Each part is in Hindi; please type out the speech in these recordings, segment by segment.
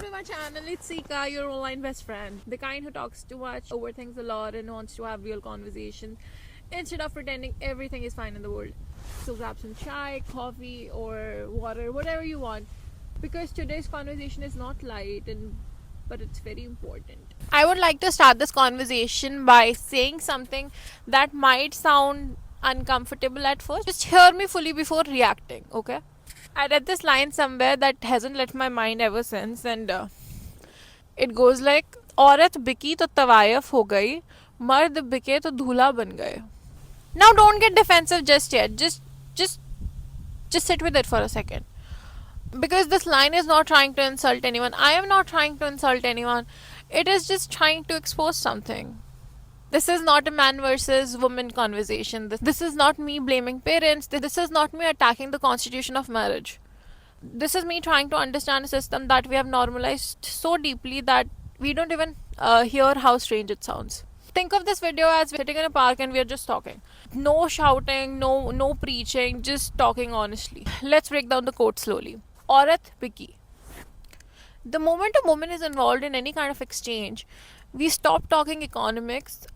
to my channel. It's Sika, your online best friend. The kind who talks too much, overthinks a lot, and wants to have real conversations instead of pretending everything is fine in the world. So grab some chai, coffee, or water, whatever you want. Because today's conversation is not light, but it's very important. I would like to start this conversation by saying something that might sound uncomfortable at first. Just hear me fully before reacting, okay? I read this line somewhere that hasn't left my mind ever since, and it goes like, औरत बिकी तो तवायफ हो गई, मर्द बिके तो दूल्हा बन गए. Now don't get defensive just yet. Just sit with it for a second. Because this line is not trying to insult anyone. I am not trying to insult anyone. It is just trying to expose something. This is not a man versus woman conversation. This is not me blaming parents. This is not me attacking the constitution of marriage. This is me trying to understand a system that we have normalized so deeply that we don't even hear how strange it sounds. Think of this video as we're sitting in a park and we're just talking. No shouting, no preaching, just talking honestly. Let's break down the quote slowly. Aurat Biki. The moment a woman is involved in any kind of exchange, we stop talking economics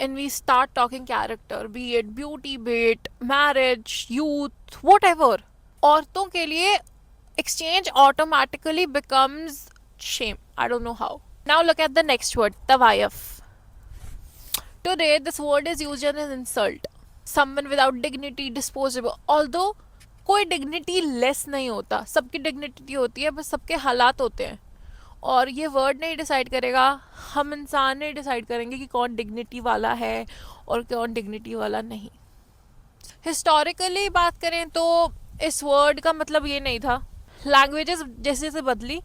and we start talking character, be it beauty, be it marriage, youth, whatever. औरतों के लिए exchange automatically becomes shame. I don't know how. Now look at the next word, tawayaf. Today, this word is used as an insult. Someone without dignity, disposable. Although कोई डिग्निटी लेस नहीं होता, सबकी डिग्निटी होती है, बस सबके हालात होते हैं. और ये वर्ड नहीं डिसाइड करेगा, हम इंसान नहीं डिसाइड करेंगे कि कौन डिग्निटी वाला है और कौन डिग्निटी वाला नहीं. हिस्टोरिकली बात करें तो इस वर्ड का मतलब ये नहीं था. लैंग्वेजेस जैसे जैसे बदली,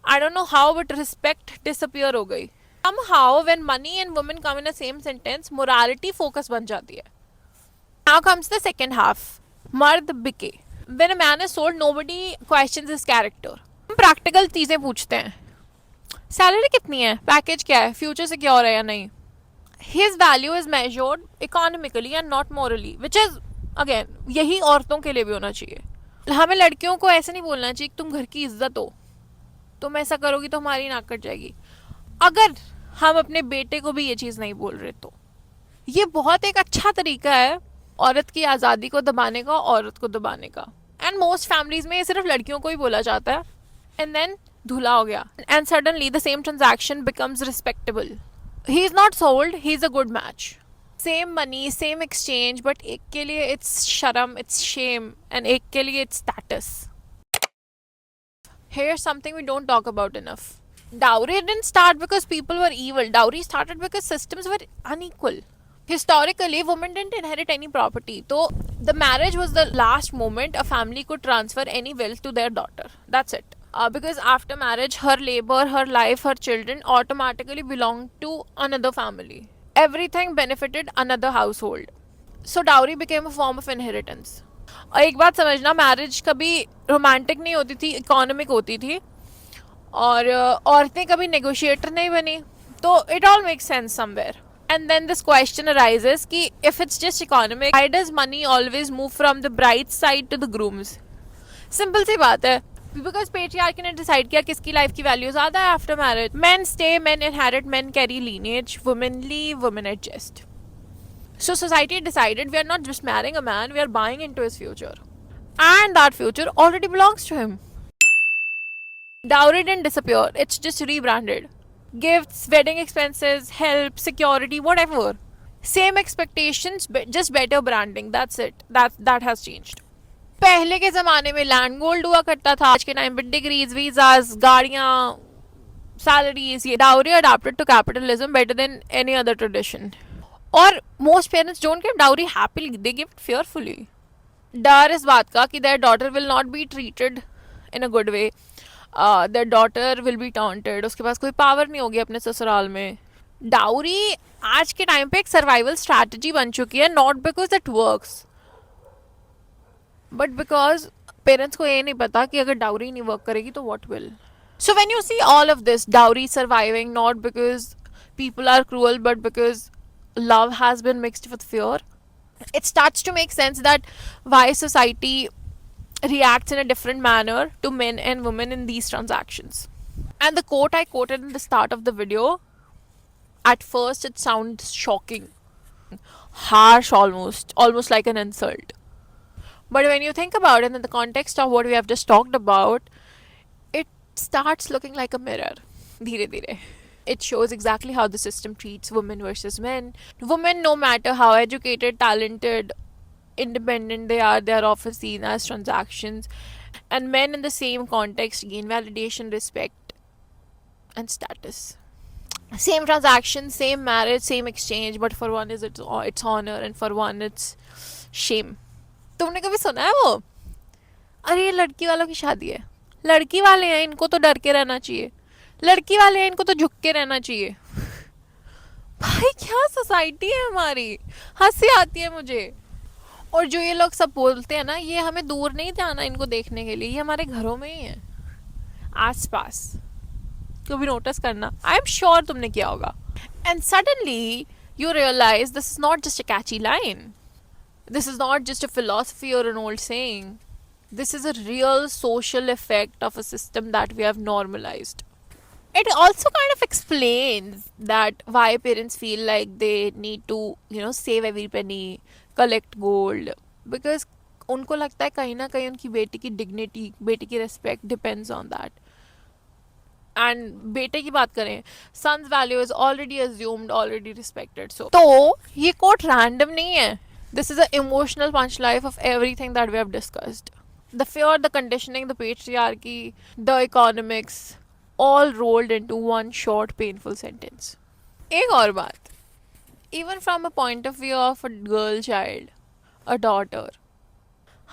I don't know how, but respect disappear हो गई. Somehow when money and women come in a same sentence, morality focus बन जाती है. Now comes the second half. मर्द बिके. When a man is sold, nobody questions his character. हम प्रैक्टिकल चीज़ें पूछते हैं. सैलरी कितनी है, पैकेज क्या है, फ्यूचर सिक्योर है या नहीं. His value is measured economically and not morally, which is again यही औरतों के लिए भी होना चाहिए. हमें लड़कियों को ऐसे नहीं बोलना चाहिए कि तुम घर की इज्जत हो, तुम ऐसा करोगी तो हमारी नाक कट जाएगी. अगर हम अपने बेटे को भी ये चीज़ नहीं बोल रहे तो ये बहुत एक अच्छा तरीका है औरत की आज़ादी को दबाने का, औरत को दबाने का. एंड मोस्ट फैमिलीज में ये सिर्फ लड़कियों को ही बोला जाता है. एंड देन धुला हो गया, and suddenly the same transaction becomes respectable. He is not sold, he is a good match. Same money, same exchange, but एक के लिए इट्स शर्म, इट्स शेम, एंड एक के लिए it's status. Here's something we don't talk about enough. Dowry didn't start because people were evil. Dowry started because systems were unequal. Historically, women didn't inherit any property. So, the marriage was the last moment a family could transfer any wealth to their daughter. That's it. Because after marriage, her labor, her life, her children automatically belonged to another family. Everything benefited another household. So, dowry became a form of inheritance. और एक बात समझना, मैरिज कभी रोमांटिक नहीं होती थी, इकोनॉमिक होती थी. और औरतें कभी नेगोशिएटर नहीं बनी. तो it all make sense somewhere. And then this question arises कि if it's just economic, why does money always move from the bride side to the grooms. Simple सी बात है, बिकॉज पेट्रियार्की ने डिसाइड किया किसकी लाइफ की वैल्यू ज्यादा है after marriage. Main stay, main inherit, main carry lineage, women leave, women adjust. So society decided we are not just marrying a man, we are buying into his future. And that future already belongs to him. Dowry didn't disappear, it's just rebranded. Gifts, wedding expenses, help, security, whatever. Same expectations, just better branding, that's it. That has changed. पहले के ज़माने में लैंड गोल्ड हुआ करता था. आज के टाइम पे डिग्रीज, वीजाज, गाड़ियाँ, सैलरीज. ये dowry adapted to capitalism better than any other tradition. और most parents don't give dowry happily, they give it fearfully. डर इस बात का कि their daughter will not be treated in a good way, their daughter will be taunted, उसके पास कोई पावर नहीं होगी अपने ससुराल में. डाउरी आज के टाइम पे एक सर्वाइवल स्ट्रैटेजी बन चुकी है, not because it works, but because parents को ये नहीं पता कि अगर डाउरी नहीं वर्क करेगी तो what will. So when you see all of this, dowry surviving not because people are cruel but because love has been mixed with fear, it starts to make sense that why society reacts in a different manner to men and women in these transactions. And the quote I quoted in the start of the video, at first it sounds shocking, harsh almost like an insult. But when you think about it in the context of what we have just talked about, it starts looking like a mirror. Dheere dheere. It shows exactly how the system treats women versus men. Women, no matter how educated, talented, independent they are often seen as transactions. And men in the same context gain validation, respect, and status. Same transaction, same marriage, same exchange, but for one is it's honor and for one it's shame. तुमने कभी सुना है वो, अरे ये लड़की वालों की शादी है, लड़की वाले हैं इनको तो डर के रहना चाहिए, लड़की वाले हैं इनको तो झुक के रहना चाहिए. भाई क्या सोसाइटी है हमारी, हंसी आती है मुझे. और जो ये लोग सब बोलते हैं ना, ये हमें दूर नहीं जाना इनको देखने के लिए, ये हमारे घरों में ही है, आस पास. कभी नोटिस करना, आई एम श्योर तुमने किया होगा. And suddenly you realize this is not just a catchy line. This is not just a philosophy or an old saying. This is a real social effect of a system that we have normalized. It also kind of explains that why parents feel like they need to, save every penny, collect gold. Because उनको लगता है कहीं ना कहीं उनकी बेटी की dignity, बेटी की respect depends on that. And बेटे की बात करें, sons value is already assumed, already respected. So तो ये कोट रैंडम नहीं है. This is a emotional punch life of everything that we have discussed. The fear, the conditioning, the patriarchy, the economics, all rolled into one short painful sentence. एक और बात, even from a point of view of a girl child, a daughter,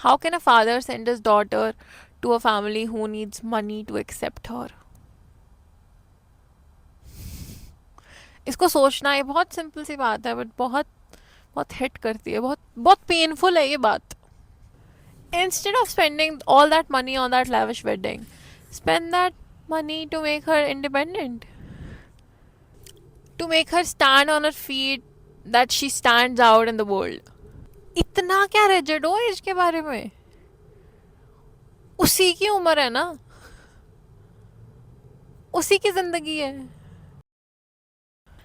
how can a father send his daughter to a family who needs money to accept her? इसको सोचना, ये बहुत सिंपल सी बात है बट बहुत बहुत हिट करती है, बहुत बहुत पेनफुल है ये बात. Instead of spending all that money on that lavish wedding, spend that money to make her independent, to make her stand on her feet, that she stands out in the world. इतना क्या rigid हो एज के बारे में, उसी की उम्र है ना, उसी की जिंदगी है.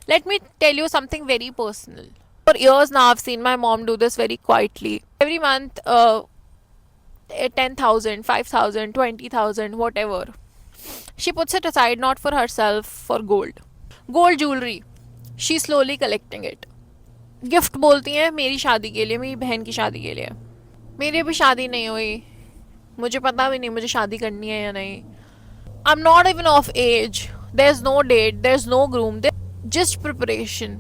Let me tell you something very personal. For years now, I've seen my mom do this very quietly. Every month, 10,000, 5,000, 20,000, whatever. She puts it aside not for herself, for gold. Gold jewelry. She's slowly collecting it. Gift बोलती हैं मेरी शादी के लिए, मेरी बहन की शादी के लिए. मेरी अभी शादी नहीं हुई, मुझे पता भी नहीं मुझे शादी करनी है या नहीं. I'm not even of age. There's no date, there's no groom, just preparation.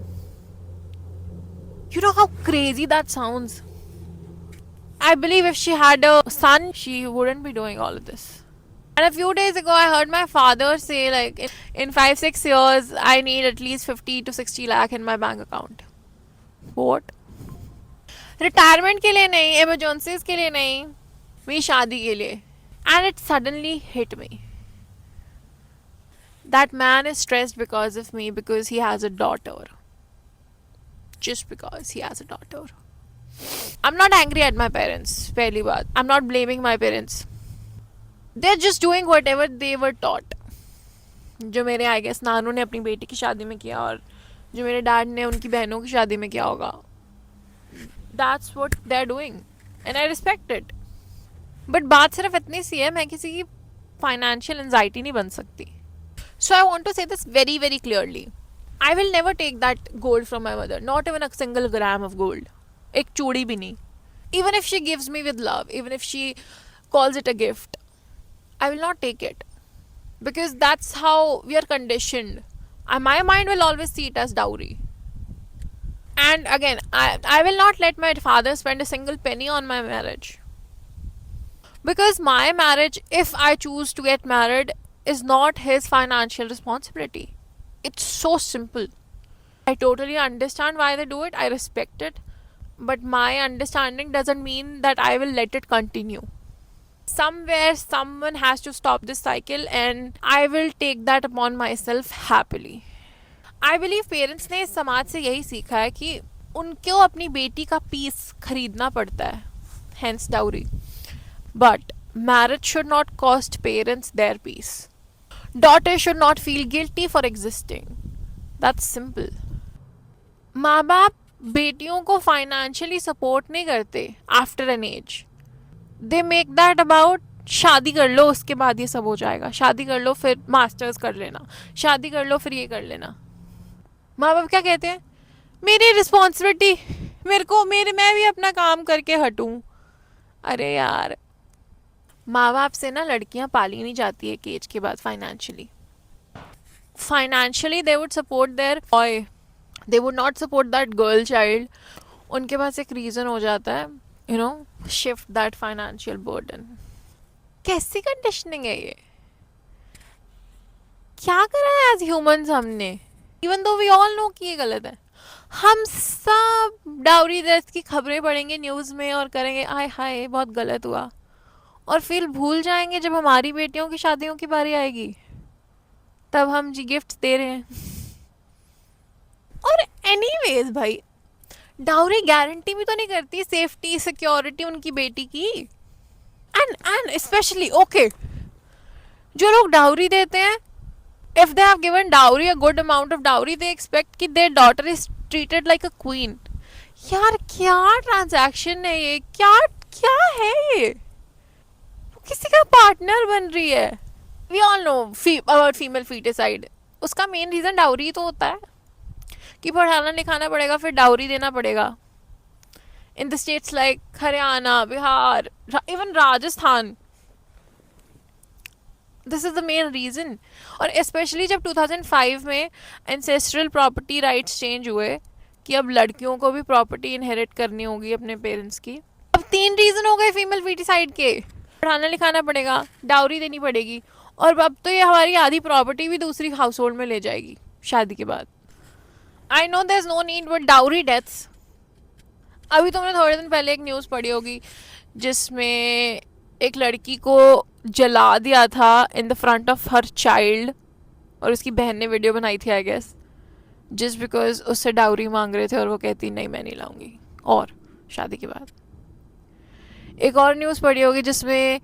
You know how crazy that sounds? I believe if she had a son, she wouldn't be doing all of this. And a few days ago, I heard my father say, like, in 5-6 years, I need at least 50 to 60 lakh in my bank account. What? Retirement के लिए नहीं, emergencies के लिए नहीं, मेरी शादी के लिए. And it suddenly hit me. That man is stressed because of me, because he has a daughter. Just because he has a daughter. I'm not angry at my parents, पहली बात. I'm not blaming my parents. They're just doing whatever they were taught. जो मेरे I guess नानू ने अपनी बेटी की शादी में किया और जो मेरे डैड ने उनकी बहनों की शादी में किया होगा. That's what they're doing. And I respect it. But बात सिर्फ इतनी सी है, मैं किसी की financial anxiety नहीं बन सकती. So I want to say this very, very clearly. I will never take that gold from my mother. Not even a single gram of gold. एक चूड़ी भी नहीं. Even if she gives me with love, even if she calls it a gift, I will not take it. Because that's how we are conditioned. My mind will always see it as dowry. And again, I will not let my father spend a single penny on my marriage. Because my marriage, if I choose to get married, is not his financial responsibility. It's so simple. I totally understand why they do it. I respect it. But my understanding doesn't mean that I will let it continue. Somewhere, someone has to stop this cycle and I will take that upon myself happily. I believe parents ने इस समाज से यही सीखा है कि उनको अपनी बेटी का पीस खरीदना पड़ता है. Hence dowry. But marriage should not cost parents their peace. Daughter should not feel guilty for existing. That's simple. माँ बाप बेटियों को फाइनेंशियली सपोर्ट नहीं करते after an age. They make that about शादी कर लो उसके बाद ये सब हो जाएगा, शादी कर लो फिर मास्टर्स कर लेना, शादी कर लो फिर ये कर लेना. माँ बाप क्या कहते हैं, मेरी रिस्पॉन्सिबिलिटी, मैं भी अपना काम करके हटूं. अरे यार, माँ बाप से ना लड़कियां पाली नहीं जाती एक एज के बाद. Financially they would support their boy, they would not support that girl child. उनके पास एक रीज़न हो जाता है, you know, shift that financial burden. कैसी कंडीशनिंग है ये, क्या करा है एज ह्यूमंस हमने, even though we all know कि ये गलत है. हम सब डाउरी डेथ की खबरें पढ़ेंगे न्यूज़ में और करेंगे आय हाय बहुत गलत हुआ, और फिर भूल जाएंगे जब हमारी बेटियों की शादियों की बारी आएगी तब हम जी गिफ्ट दे रहे हैं. और एनीवेज भाई, डाउरी गारंटी भी तो नहीं करती सेफ्टी सिक्योरिटी उनकी बेटी की. एंड स्पेशली ओके, जो लोग डाउरी देते हैं, if they have given dowry, a good amount of dowry, they expect कि their daughter is treated like a queen. यार क्या ट्रांजैक्शन है ये, क्या क्या है ये, किसी का पार्टनर बन रही है. We all know about female feticide. उसका मेन रीज़न डाउरी तो होता है कि पढ़ाना लिखाना पड़ेगा फिर डाउरी देना पड़ेगा. In the states like Haryana, Bihar, even Rajasthan, this is the main reason. और स्पेशली जब 2005 में एंसेस्ट्रल प्रॉपर्टी राइट्स चेंज हुए कि अब लड़कियों को भी प्रॉपर्टी इनहेरिट करनी होगी अपने पेरेंट्स की. अब 3 रीज़न हो गए फीमेल फीटिसाइड के, पढ़ाना लिखाना पड़ेगा, डाउरी देनी पड़ेगी, और अब तो ये हमारी आधी प्रॉपर्टी भी दूसरी हाउस होल्ड में ले जाएगी शादी के बाद. I know there is no need, but dowry deaths. अभी तुमने थोड़े दिन पहले एक न्यूज़ पढ़ी होगी जिसमें एक लड़की को जला दिया था in the front of her child, और उसकी बहन ने वीडियो बनाई थी आई गेस, जस्ट बिकॉज उससे डाउरी मांग रहे थे और वो कहती नहीं मैं नहीं लाऊंगी, और शादी के बाद. एक और न्यूज़ पढ़ी होगी जिसमें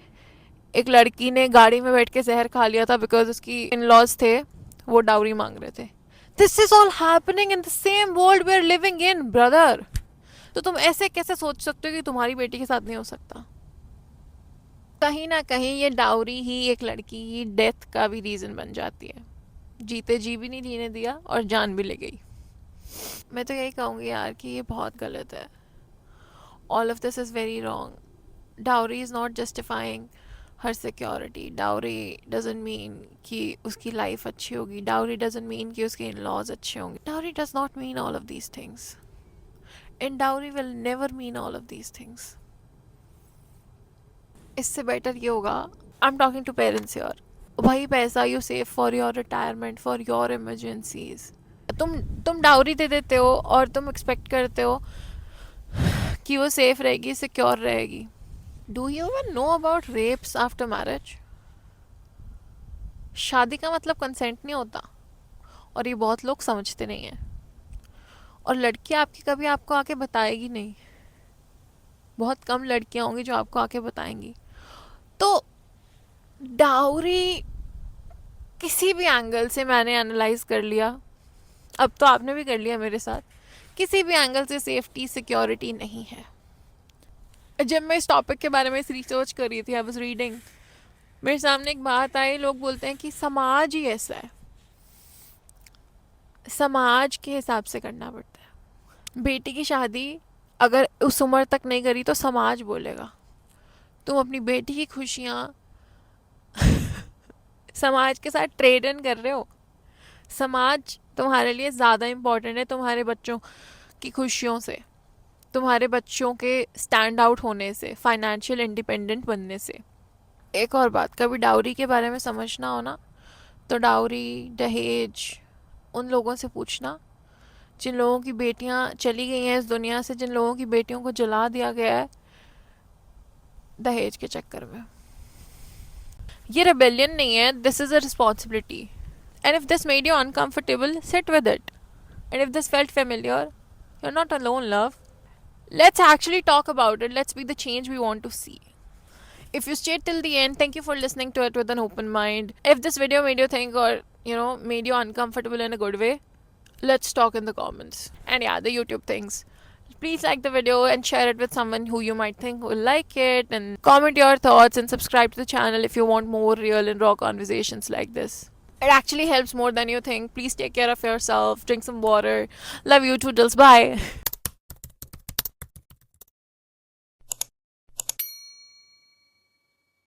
एक लड़की ने गाड़ी में बैठ के जहर खा लिया था बिकॉज उसकी इन लॉज थे, वो डाउरी मांग रहे थे. This is all happening in the same world we are living in brother. तो तुम ऐसे कैसे सोच सकते हो कि तुम्हारी बेटी के साथ नहीं हो सकता. कहीं ना कहीं ये डाउरी ही एक लड़की की डेथ का भी रीज़न बन जाती है. जीते जी भी नहीं जीने दिया और जान भी ले गई. मैं तो यही कहूँगी यार कि ये बहुत गलत है. All of this is very wrong. Dowry is not justifying her security. Dowry doesn't mean कि उसकी लाइफ अच्छी होगी. डाउरी डजंट मीन कि उसके इन लॉज अच्छे होंगे. Dowry does not mean all of these things, and dowry will never mean all of these things. इससे बेटर ये होगा, I am talking to parents यार, भाई पैसा you save for your retirement, for your emergencies. तुम डाउरी दे देते हो और तुम एक्सपेक्ट करते हो कि वो सेफ रहेगी, सिक्योर रहेगी. Do you even know about rapes after marriage? शादी का मतलब कंसेंट नहीं होता, और ये बहुत लोग समझते नहीं हैं. और लड़की आपकी कभी आपको आके बताएगी नहीं. बहुत कम लड़कियां होंगी जो आपको आके बताएंगी. तो डाउरी किसी भी एंगल से मैंने एनालाइज कर लिया, अब तो आपने भी कर लिया मेरे साथ, किसी भी एंगल से सेफ्टी सिक्योरिटी नहीं है. जब मैं इस टॉपिक के बारे में रिसर्च कर रही थी, आई वाज रीडिंग, मेरे सामने एक बात आई. लोग बोलते हैं कि समाज ही ऐसा है, समाज के हिसाब से करना पड़ता है. बेटी की शादी अगर उस उम्र तक नहीं करी तो समाज बोलेगा. तुम अपनी बेटी की खुशियाँ समाज के साथ ट्रेड इन कर रहे हो. समाज तुम्हारे लिए ज़्यादा इम्पोर्टेंट है तुम्हारे बच्चों की खुशियों से, तुम्हारे बच्चों के स्टैंड आउट होने से, फाइनेंशियल इंडिपेंडेंट बनने से. एक और बात, कभी डाउरी के बारे में समझना हो ना, तो डाउरी, दहेज, उन लोगों से पूछना जिन लोगों की बेटियां चली गई हैं इस दुनिया से, जिन लोगों की बेटियों को जला दिया गया है दहेज के चक्कर में. ये रेबेलियन नहीं है, this is a responsibility. And if this made you uncomfortable, sit with it. And if this felt familiar, you are not alone love. Let's actually talk about it. Let's be the change we want to see. If you stayed till the end, thank you for listening to it with an open mind. If this video made you think or, made you uncomfortable in a good way, let's talk in the comments. And yeah, the YouTube things. Please like the video and share it with someone who you might think will like it. And comment your thoughts and subscribe to the channel if you want more real and raw conversations like this. It actually helps more than you think. Please take care of yourself. Drink some water. Love you, toodles. Bye.